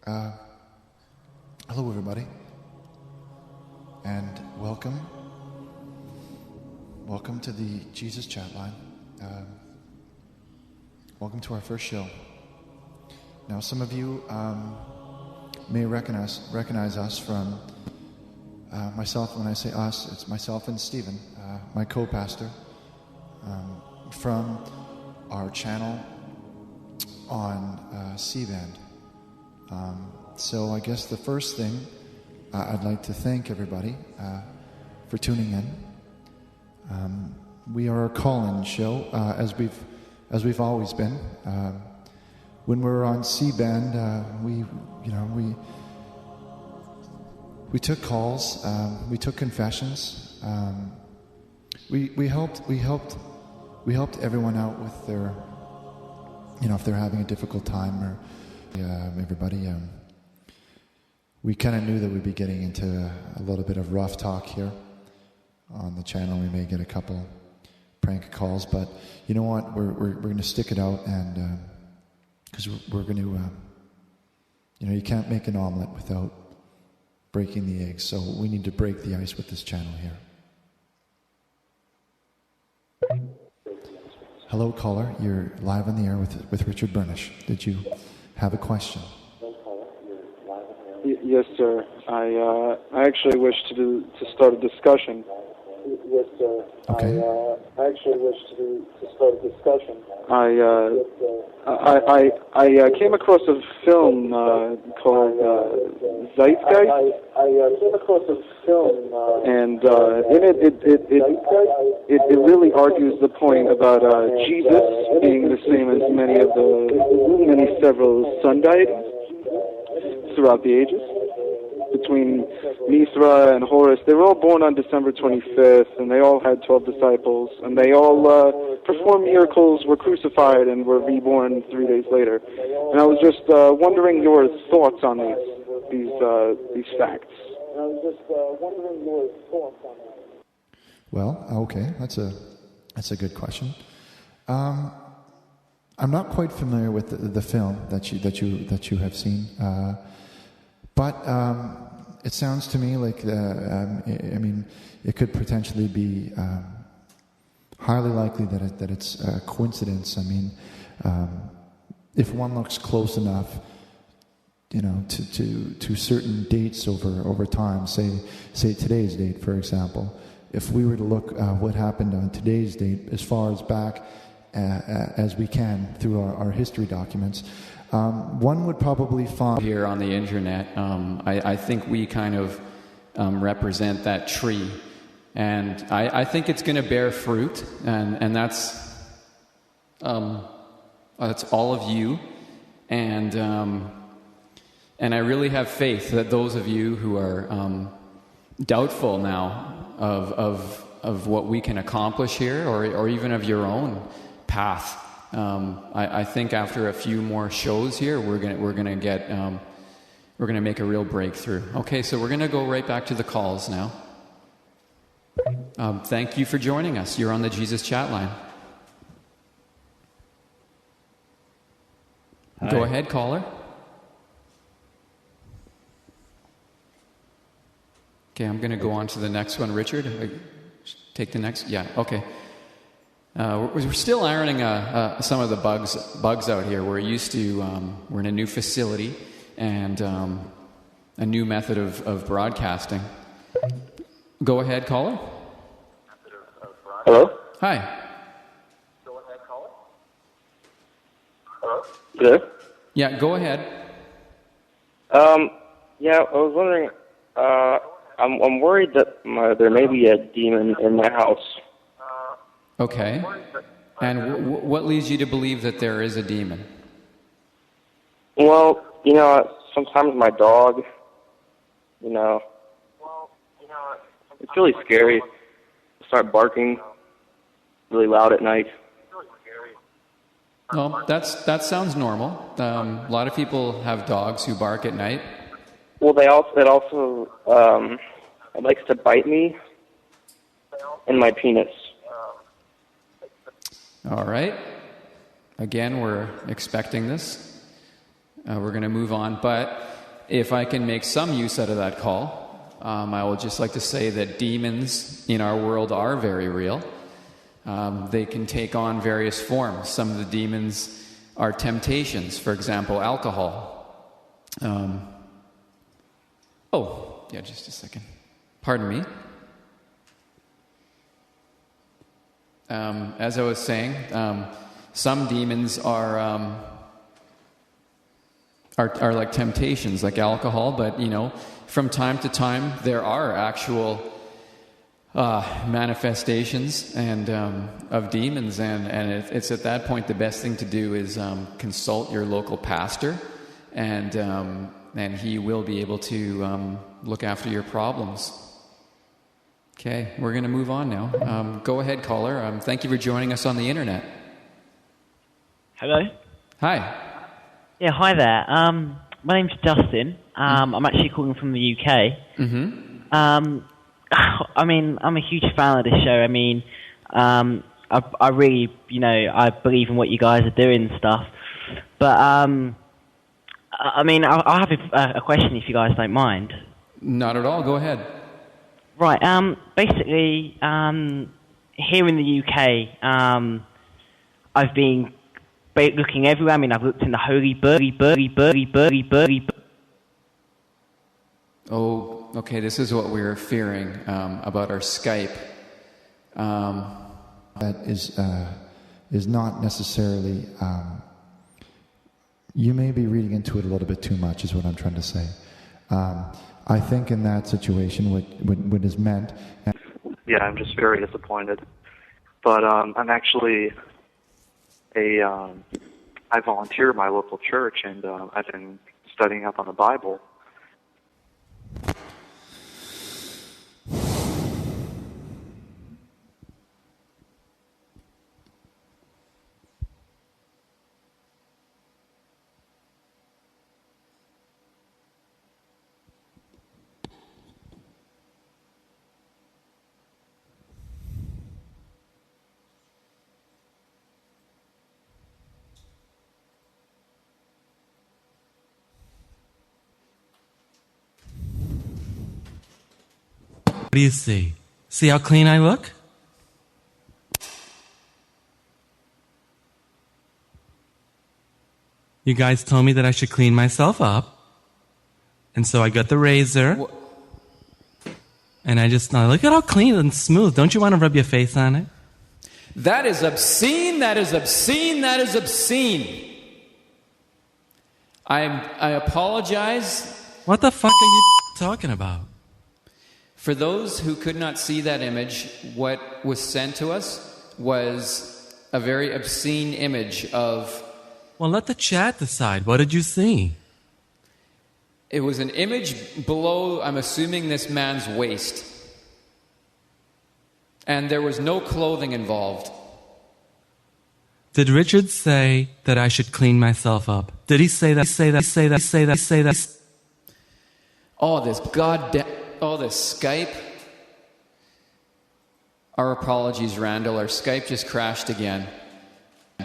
Hello, everybody, and welcome to the Jesus Chatline. Welcome to our first show. Now, some of you may recognize us from myself. When I say us, it's myself and Steven, my co-pastor, from our channel on C-Band. So I guess the first thing, I'd like to thank everybody for tuning in. We are a call-in show, as we've always been. When we're on C-Band, we took calls, we took confessions. We helped everyone out with their, if they're having a difficult time, or everybody. We kind of knew that we'd be getting into a little bit of rough talk here on the channel. We may get a couple prank calls, but you know what? We're going to stick it out, and because we're going to, you can't make an omelet without breaking the eggs. So we need to break the ice with this channel here. Hello, caller. You're live on the air with Richard Burnish. Did you have a question? Yes, sir. I actually wish to start a discussion. Yes, sir. Okay. I actually wish to start a discussion. I came across a film called Zeitgeist. I came across a film, and in it really argues the point about Jesus being the same as many several sun deities throughout the ages. Between Mithra and Horus, they were all born on December 25th, and they all had 12 disciples, and they all performed miracles, were crucified, and were reborn 3 days later. And I was just wondering your thoughts on these facts. Well, okay, that's a good question. I'm not quite familiar with the film that you have seen, but it sounds to me like it could potentially be highly likely that it's a coincidence. If one looks close enough, to certain dates over time, say today's date, for example. If we were to look what happened on today's date as far as back as we can through our history documents, one would probably find here on the internet. I think we kind of represent that tree, and I think it's going to bear fruit, and that's all of you, and I really have faith that those of you who are doubtful now of what we can accomplish here, or even of your own path. I think after a few more shows here, we're gonna make a real breakthrough. Okay, so we're gonna go right back to the calls now. Thank you for joining us. You're on the Jesus Chatline. Hi. Go ahead, caller. Okay, I'm gonna go on to the next one. Richard, take the next. Yeah. Okay. We're still ironing some of the bugs out here. We're in a new facility and a new method of broadcasting. Go ahead, caller. Hello? Hi. Go ahead, caller. Hello? Good. Yeah, go ahead. Yeah, I was wondering, I'm worried that there may be a demon in my house. Okay. And what leads you to believe that there is a demon? Well, sometimes my dog, it's really scary. Start barking really loud at night. Well, that sounds normal. A lot of people have dogs who bark at night. Well, it also it likes to bite me in my penis. All right. Again, we're expecting this. We're going to move on. But if I can make some use out of that call, I would just like to say that demons in our world are very real. They can take on various forms. Some of the demons are temptations, for example, alcohol. Just a second. Pardon me. As I was saying, some demons are like temptations, like alcohol, but from time to time there are actual manifestations and of demons, and it's at that point the best thing to do is consult your local pastor, and he will be able to look after your problems. Okay, we're going to move on now. Go ahead, caller. Thank you for joining us on the internet. Hello? Hi. Yeah, hi there. My name's Justin. I'm actually calling from the UK. Mm-hmm. I mean, I'm a huge fan of this show. I mean, I really, I believe in what you guys are doing and stuff. But, I mean, I'll have a question if you guys don't mind. Not at all. Go ahead. Right. Basically, here in the UK, I've been looking everywhere. I mean, I've looked in the holy book. Oh, okay. This is what we were fearing about our Skype. That is not necessarily. You may be reading into it a little bit too much, is what I'm trying to say. I think in that situation, what is meant. Yeah, I'm just very disappointed. But I'm actually I volunteer at my local church, and I've been studying up on the Bible. What do you see? See how clean I look? You guys told me that I should clean myself up. And so I got the razor. And I just, now look at how clean and smooth. Don't you want to rub your face on it? That is obscene. That is obscene. That is obscene. I apologize. What the fuck are you talking about? For those who could not see that image, what was sent to us was a very obscene image of... Well, let the chat decide. What did you see? It was an image below, I'm assuming, this man's waist. And there was no clothing involved. Did Richard say that I should clean myself up? Did he say that? Say that? Oh, this goddamn... Oh, this Skype. Our apologies, Randall. Our Skype just crashed again.